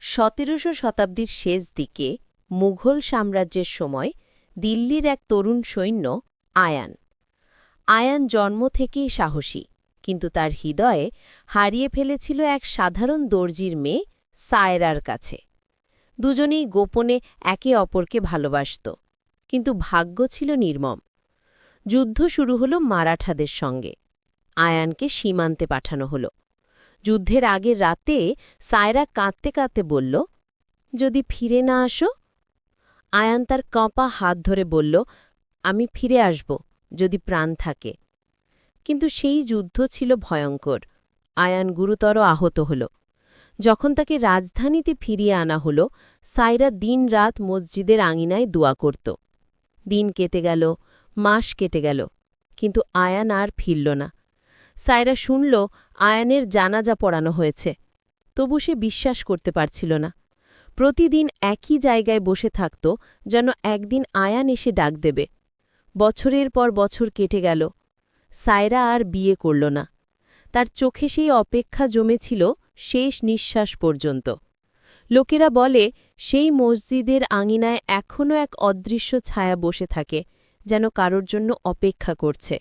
17শো শতাব্দীর শেষ দিকে মুঘল সাম্রাজ্যের সময় দিল্লির এক তরুণ সৈন্য আয়ান আয়ান জন্ম থেকেই সাহসী, কিন্তু তার হৃদয়ে হারিয়ে ফেলেছিল এক সাধারণ দর্জির মেয়ে সায়রার কাছে। দুজনেই গোপনে একে অপরকে ভালোবাসত, কিন্তু ভাগ্য ছিল নির্মম। যুদ্ধ শুরু হল মারাঠাদের সঙ্গে। আয়ানকে সীমান্তে পাঠানো হল। যুদ্ধের আগের রাতে সায়রা কাঁদতে কাঁদতে বলল, যদি ফিরে না আসো। আয়ান তার কাঁপা হাত ধরে বলল, আমি ফিরে আসব, যদি প্রাণ থাকে। কিন্তু সেই যুদ্ধ ছিল ভয়ঙ্কর। আয়ান গুরুতর আহত হল। যখন তাকে রাজধানীতে ফিরিয়ে আনা হল, সায়রা দিন-রাত মসজিদের আঙিনায় দোয়া করত। দিন কেটে গেল, মাস কেটে গেল, কিন্তু আয়ান আর ফিরল না। সায়রা শুনল আয়ানের জানাজা পড়ানো হয়েছে, তবু সে বিশ্বাস করতে পারছিল না। প্রতিদিন একই জায়গায় বসে থাকত, যেন একদিন আয়ান এসে ডাক দেবে। বছরের পর বছর কেটে গেল। সায়রা আর বিয়ে করল না। তার চোখে সেই অপেক্ষা জমেছিল শেষ নিঃশ্বাস পর্যন্ত। লোকেরা বলে, সেই মসজিদের আঙিনায় এখনও এক অদৃশ্য ছায়া বসে থাকে, যেন কারোর জন্য অপেক্ষা করছে।